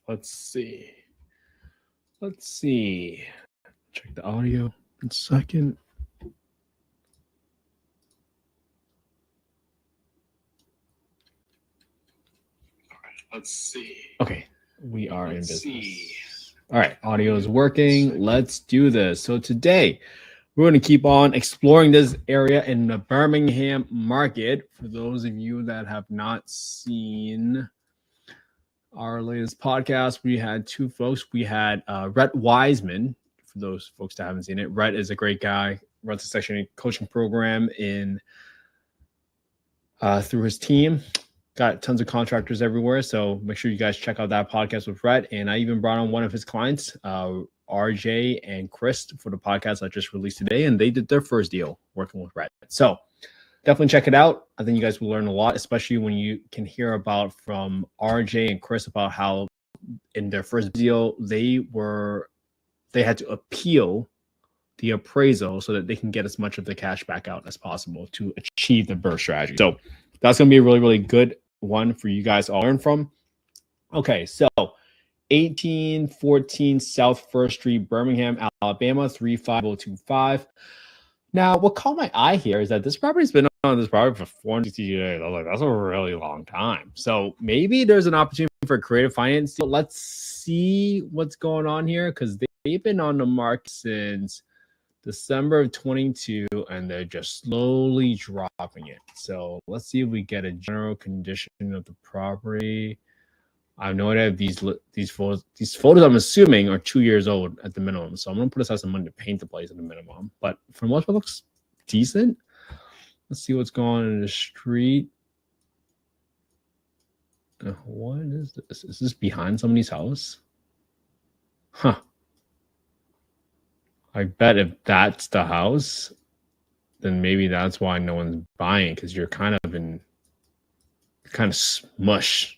Let's see. Check the audio in a second. Let's see. Okay, we are in business. All right, audio is working. Let's do this. So today, we're going to keep on exploring this area in the Birmingham market. For those of you that have not seen our latest podcast, we had two folks. We had Rhett Wiseman. For those folks that haven't seen it, Rhett is a great guy. Runs a Section 8 coaching program in through his team. Got tons of contractors everywhere. So make sure you guys check out that podcast with Rhett. And I even brought on one of his clients, RJ and Chris, for the podcast I just released today. And they did their first deal working with Rhett. So definitely check it out. I think you guys will learn a lot, especially when you can hear about from RJ and Chris about how in their first deal, they had to appeal the appraisal so that they can get as much of the cash back out as possible to achieve the burst strategy. So that's going to be a really, really good one for you guys to all learn from. Okay, so 1814 South First Street, Birmingham, Alabama, 35025. Now, what caught my eye here is that this property's been on this property for 460 days. I was like, that's a really long time. So maybe there's an opportunity for a creative finance deal. Let's see what's going on here, because they've been on the market since December of 22, and they're just slowly dropping it. So let's see if we get a general condition of the property. I have no idea if these photos I'm assuming are 2 years old at the minimum. So I'm gonna put aside some money to paint the place at the minimum. But for the most part, it looks decent. Let's see what's going on in the street. What is this? Is this behind somebody's house? Huh. I bet if that's the house, then maybe that's why no one's buying, because you're kind of smush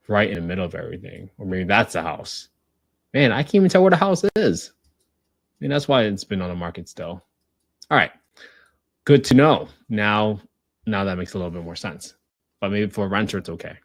right in the middle of everything. Or maybe that's the house. Man, I can't even tell where the house is. I mean, that's why it's been on the market still. All right. Good to know. Now that makes a little bit more sense. But maybe for a renter, it's okay.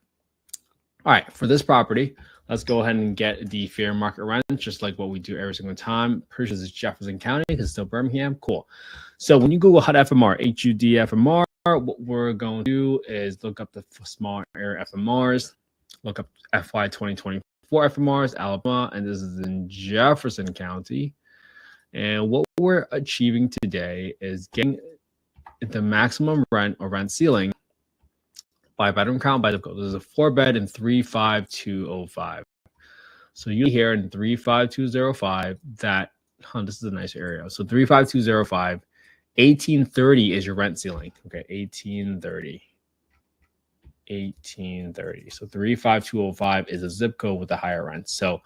All right. For this property, let's go ahead and get the fair market rent, just like what we do every single time. Purchase is Jefferson County because it's still Birmingham. Cool. So when you Google HUD FMR, HUD FMR, what we're going to do is look up the small area FMRs, look up FY 2024 FMRs, Alabama, and this is in Jefferson County. And what we're achieving today is getting the maximum rent or rent ceiling by bedroom count by zip code. This is a 4-bed in 35205. So you here in 35205 that, this is a nice area. So 35205, 1830 is your rent ceiling. Okay, 1830. So 35205 is a zip code with a higher rent. So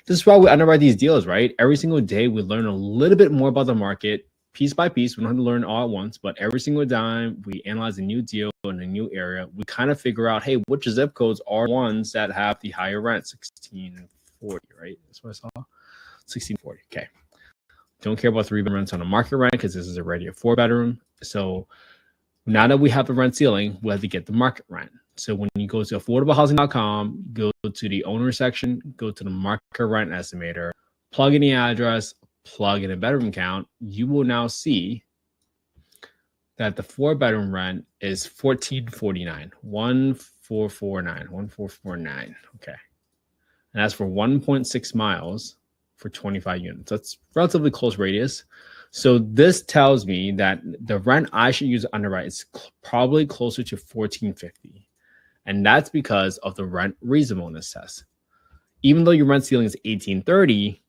this is why we underwrite these deals, right? Every single day we learn a little bit more about the market, piece by piece. We don't have to learn all at once, but every single time we analyze a new deal in a new area, we kind of figure out, hey, which zip codes are ones that have the higher rent? 1640, right? That's what I saw. 1640. Okay. Don't care about 3-bedroom rents on the market rent because this is already a 4-bedroom. So now that we have the rent ceiling, we have to get the market rent. So when you go to affordablehousing.com, go to the owner section, go to the market rent estimator, plug in the address, plug in a bedroom count, you will now see that the 4-bedroom rent is $1449, 1449. Okay. And that's for 1.6 miles for 25 units. That's relatively close radius. So this tells me that the rent I should use to underwrite is probably closer to $1450. And that's because of the rent reasonableness test. Even though your rent ceiling is $1830,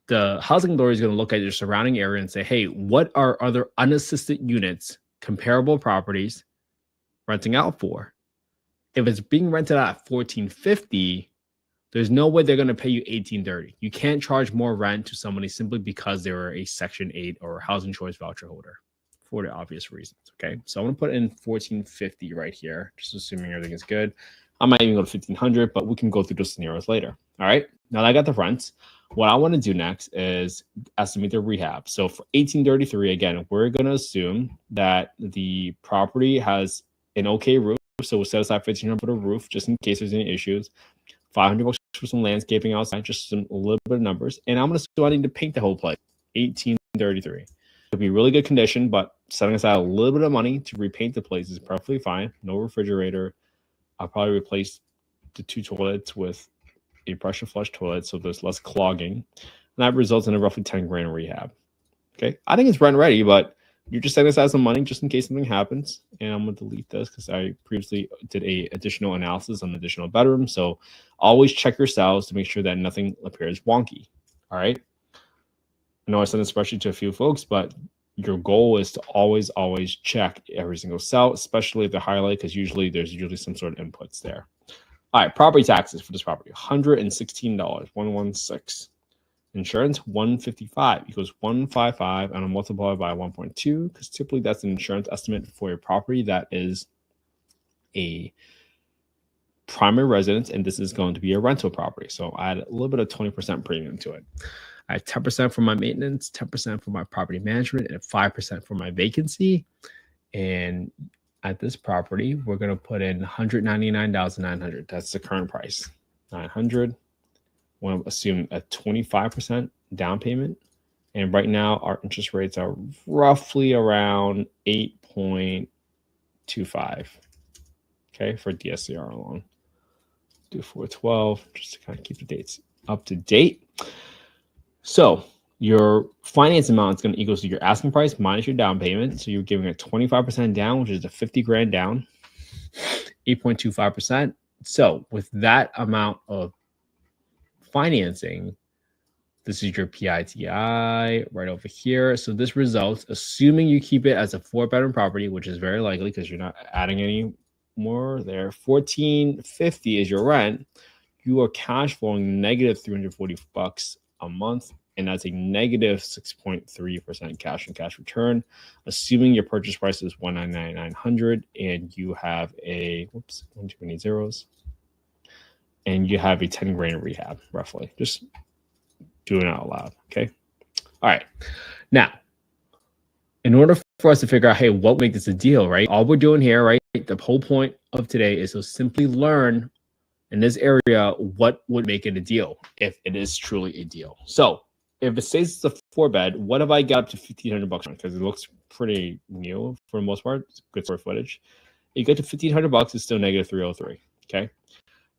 the housing authority is going to look at your surrounding area and say, hey, what are other unassisted units, comparable properties, renting out for? If it's being rented out at $1450, there's no way they're going to pay you $1830. You can't charge more rent to somebody simply because they were a Section 8 or housing choice voucher holder for the obvious reasons. Okay, so I'm going to put in $1450 right here, just assuming everything is good. I might even go to $1,500, but we can go through those scenarios later. All right, now that I got the rents, what I want to do next is estimate the rehab. So for 1833, again, we're going to assume that the property has an okay roof. So we'll set aside $1,500 for the roof just in case there's any issues. $500 for some landscaping outside, just a little bit of numbers. And I'm still need to paint the whole place. $1,833. It'll be really good condition, but setting aside a little bit of money to repaint the place is perfectly fine. No refrigerator. I'll probably replace the 2 toilets with a pressure flush toilet, so there's less clogging. And that results in a roughly 10 grand rehab. Okay. I think it's rent ready, but you're just setting aside some money just in case something happens. And I'm going to delete this because I previously did a additional analysis on the additional bedroom. So always check your cells to make sure that nothing appears wonky. All right. I know I sent this spreadsheet to a few folks, but your goal is to always check every single cell, especially if they're highlighted, because there's usually some sort of inputs there. All right. Property taxes for this property, $116, 116. Insurance, $155 equals 155, and I'm multiplied by 1.2 because typically that's an insurance estimate for a property that is a primary residence, and this is going to be a rental property. So I add a little bit of 20% premium to it. I have 10% for my maintenance, 10% for my property management, and 5% for my vacancy. And at this property, we're going to put in $199,900. That's the current price, $900. Want to assume a 25% down payment. And right now, our interest rates are roughly around 8.25. Okay, for DSCR alone. Do 412 just to kind of keep the dates up to date. So your finance amount is going to equal to your asking price minus your down payment. So you're giving a 25% down, which is a 50 grand down, 8.25%. So with that amount of financing, this is your PITI right over here. So this results, assuming you keep it as a 4-bedroom property, which is very likely because you're not adding any more there, $1,450 is your rent. You are cash flowing negative $340 a month, and that's a negative 6.3% cash and cash return, assuming your purchase price is $199,900 and you have a one too many zeros. And you have a 10 grand rehab, roughly. Just doing it out loud, okay? All right. Now, in order for us to figure out, hey, what would make this a deal, right? All we're doing here, right? The whole point of today is to simply learn in this area what would make it a deal if it is truly a deal. So if it says it's a 4-bed, what have I got up to $1,500 on? Because it looks pretty new for the most part. It's good square footage. You get to $1,500, it's still negative 303, okay?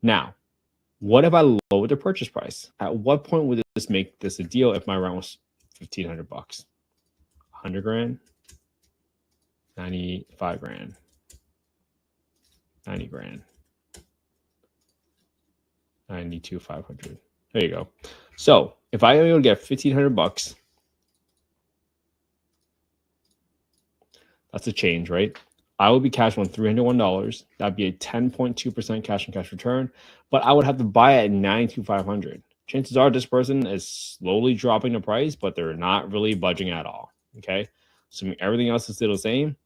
Now, what if I lowered the purchase price? At what point would this make this a deal if my rent was $1,500? 100 grand, 95 grand, 90 grand, 92,500. There you go. So if I am able to get $1,500, that's a change, right? I would be cash on $301. That'd be a 10.2% cash and cash return, but I would have to buy it at $92,500. Chances are this person is slowly dropping the price, but they're not really budging at all. Okay, assuming everything else is still the same,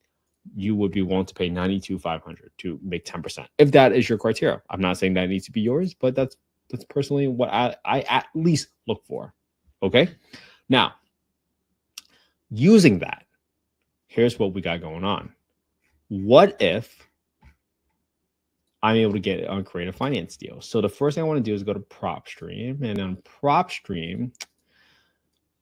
you would be willing to pay $92,500 to make 10%. If that is your criteria, I'm not saying that needs to be yours, but that's personally what I at least look for. Okay, now using that, here's what we got going on. What if I'm able to get it on creative finance deal? So the first thing I want to do is go to PropStream, and on PropStream,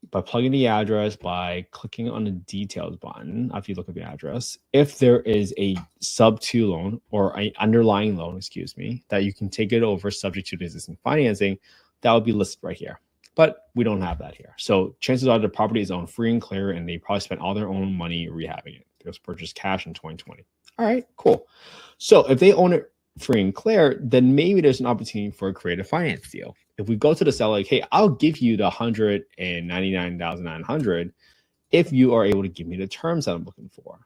by plugging the address, by clicking on the details button, after you look at the address, if there is a sub 2 loan or an underlying loan, that you can take it over subject to the existing financing, that would be listed right here. But we don't have that here. So chances are the property is owned free and clear, and they probably spent all their own money rehabbing it. It was purchased cash in 2020. All right, cool. So if they own it free and clear, then maybe there's an opportunity for a creative finance deal. If we go to the seller, like, hey, I'll give you the $199,900 if you are able to give me the terms that I'm looking for.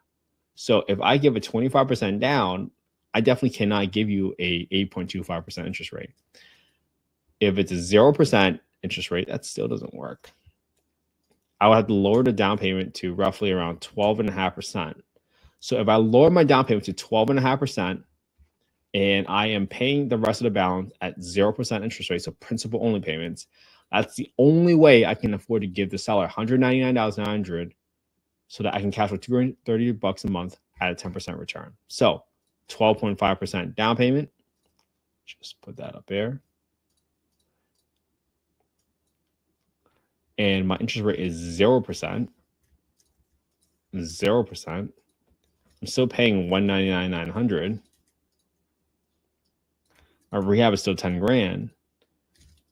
So if I give a 25% down, I definitely cannot give you a 8.25% interest rate. If it's a 0% interest rate, that still doesn't work. I would have to lower the down payment to roughly around 12.5%. So if I lower my down payment to 12.5%, and I am paying the rest of the balance at 0% interest rate, so principal only payments, that's the only way I can afford to give the seller $199,900 so that I can cash flow $230 a month at a 10% return. So 12.5% down payment. Just put that up there. and my interest rate is 0%. 0%. I'm still paying $199,900. My rehab is still 10 grand.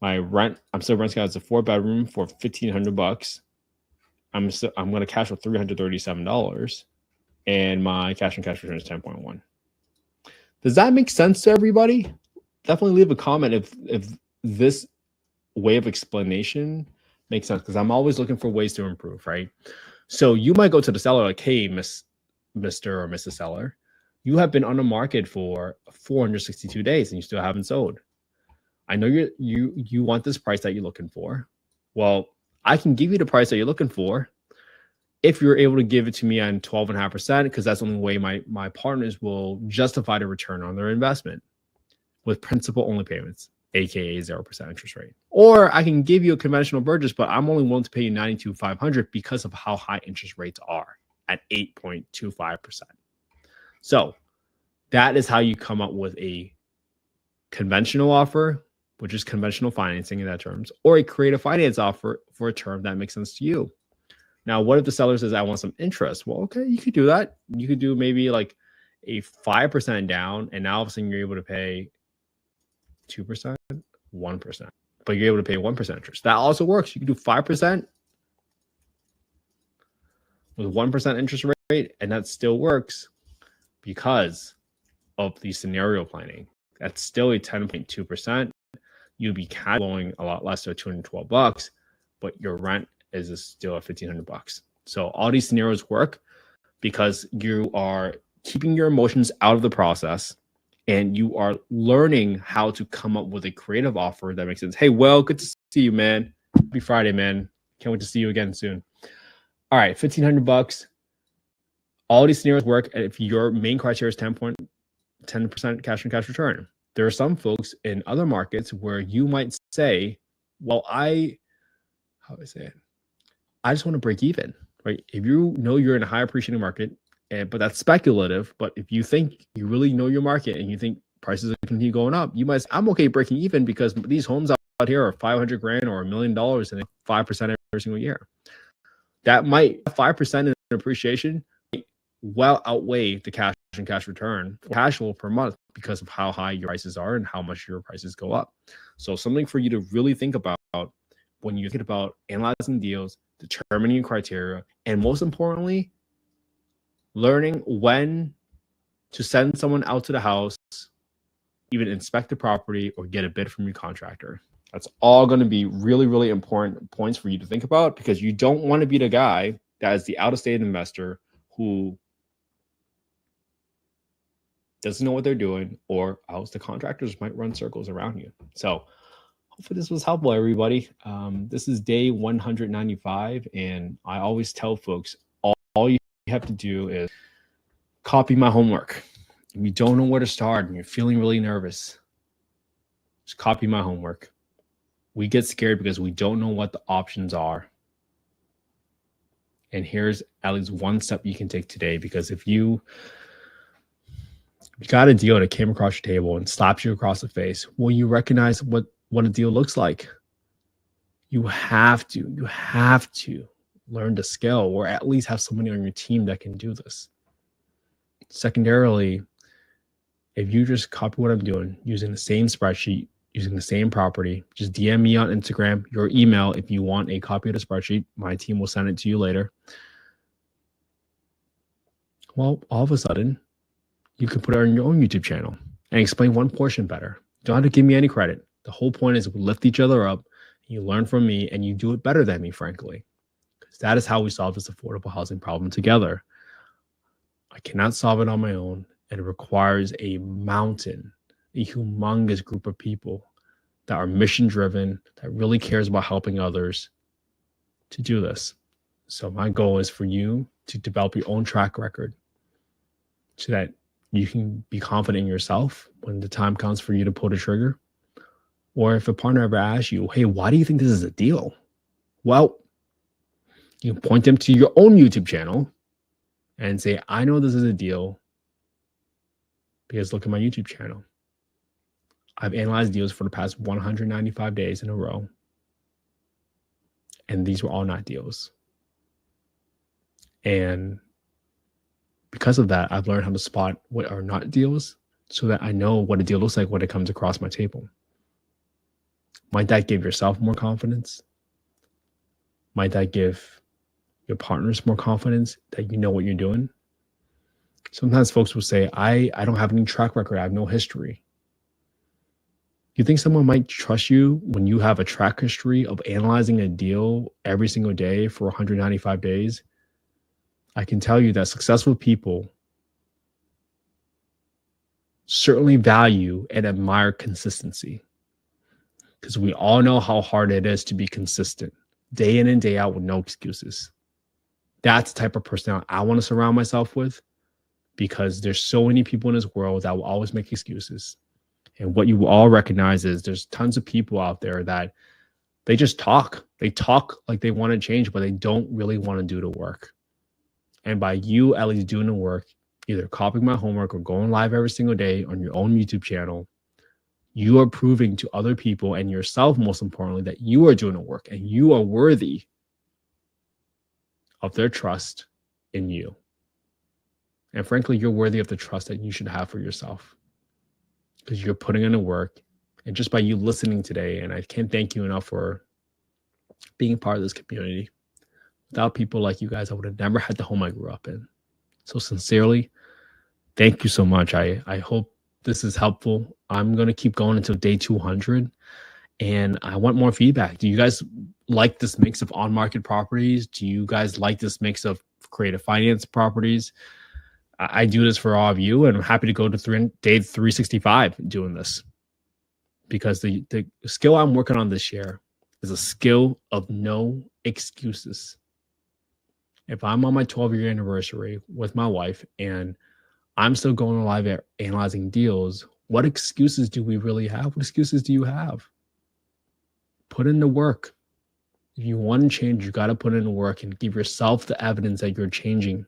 My rent, I'm still renting out as a 4-bedroom for $1,500. I'm going to cash for $337, and my cash on cash return is 10.1. Does that make sense to everybody? Definitely leave a comment if this way of explanation makes sense, because I'm always looking for ways to improve, right? So you might go to the seller like, hey, Mr. or Mrs. Seller, you have been on the market for 462 days and you still haven't sold. I know you want this price that you're looking for. Well, I can give you the price that you're looking for if you're able to give it to me on 12.5%, because that's the only way my partners will justify the return on their investment with principal only payments, aka 0% interest rate. Or I can give you a conventional purchase, but I'm only willing to pay you $92,500 because of how high interest rates are at 8.25%. So that is how you come up with a conventional offer, which is conventional financing in that terms, or a creative finance offer for a term that makes sense to you. Now, what if the seller says, I want some interest? Well, okay, you could do that. You could do maybe like a 5% down, and now all of a sudden you're able to pay 2%, 1%, but you're able to pay 1% interest. That also works. You can do 5% with 1% interest rate, and that still works because of the scenario planning. That's still a 10.2%. You'd be cash flowing a lot less, so $212, but your rent is still at $1,500. So all these scenarios work because you are keeping your emotions out of the process, and you are learning how to come up with a creative offer that makes sense. Hey, well, good to see you, man. Happy Friday, man. Can't wait to see you again soon. All right, $1,500. All these scenarios work if your main criteria is 10% cash on cash return. There are some folks in other markets where you might say, well, how do I say it? I just want to break even, right? If you know you're in a high appreciating market, but that's speculative, but if you think you really know your market and you think prices are continue going up, you might say, I'm okay breaking even because these homes out here are 500 grand or $1 million and 5% every single year. That might 5% in appreciation well outweigh the cash and cash return, cash flow per month, because of how high your prices are and how much your prices go up. So something for you to really think about when you think about analyzing deals, determining criteria, and most importantly, learning when to send someone out to the house, even inspect the property, or get a bid from your contractor. That's all going to be really, really important points for you to think about, because you don't want to be the guy that is the out-of-state investor who doesn't know what they're doing, or else the contractors might run circles around you. So hopefully this was helpful, everybody. This is day 195, and I always tell folks, all you have to do is copy my homework. If you don't know where to start and you're feeling really nervous, just copy my homework. We get scared because we don't know what the options are. And here's at least one step you can take today, because if you got a deal that came across your table and slaps you across the face, well, you recognize what a deal looks like. You have to learn to scale, or at least have somebody on your team that can do this. Secondarily, if you just copy what I'm doing using the same spreadsheet, using the same property, just DM me on Instagram, your email, if you want a copy of the spreadsheet. My team will send it to you later. Well, all of a sudden, you can put it on your own YouTube channel and explain one portion better. You don't have to give me any credit. The whole point is we lift each other up. You learn from me, and you do it better than me, frankly. Because that is how we solve this affordable housing problem together. I cannot solve it on my own, and it requires a humongous group of people that are mission-driven, that really cares about helping others to do this. So my goal is for you to develop your own track record so that you can be confident in yourself when the time comes for you to pull the trigger. Or if a partner ever asks you, hey, why do you think this is a deal? Well, you can point them to your own YouTube channel and say, I know this is a deal because look at my YouTube channel. I've analyzed deals for the past 195 days in a row. And these were all not deals. And because of that, I've learned how to spot what are not deals so that I know what a deal looks like when it comes across my table. Might that give yourself more confidence? Might that give your partners more confidence that you know what you're doing? Sometimes folks will say, I don't have any track record. I have no history. You think someone might trust you when you have a track history of analyzing a deal every single day for 195 days? I can tell you that successful people certainly value and admire consistency, because we all know how hard it is to be consistent day in and day out with no excuses. That's the type of person I want to surround myself with, because there's so many people in this world that will always make excuses. And what you will all recognize is there's tons of people out there that they just talk. They talk like they want to change, but they don't really want to do the work. And by you at least doing the work, either copying my homework or going live every single day on your own YouTube channel, you are proving to other people and yourself, most importantly, that you are doing the work and you are worthy of their trust in you. And frankly, you're worthy of the trust that you should have for yourself, because you're putting in the work. And just by you listening today, and I can't thank you enough for being part of this community. Without people like you guys, I would have never had the home I grew up in. So sincerely, thank you so much. I hope this is helpful. I'm going to keep going until day 200. And I want more feedback. Do you guys like this mix of on-market properties? Do you guys like this mix of creative finance properties? I do this for all of you, and I'm happy to go to day 365 doing this, because the skill I'm working on this year is a skill of no excuses. If I'm on my 12-year anniversary with my wife and I'm still going live at analyzing deals, what excuses do we really have? What excuses do you have? Put in the work. If you want to change, you got to put in the work and give yourself the evidence that you're changing.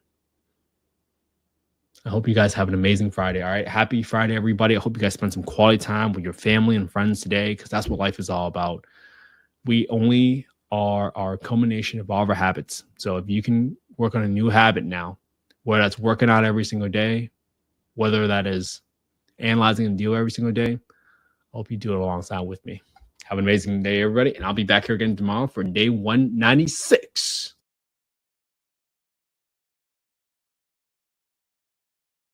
I hope you guys have an amazing Friday. All right. Happy Friday, everybody. I hope you guys spend some quality time with your family and friends today, because that's what life is all about. We only are our culmination of all of our habits. So if you can work on a new habit now, whether that's working out every single day, whether that is analyzing a deal every single day, I hope you do it alongside with me. Have an amazing day, everybody. And I'll be back here again tomorrow for day 196.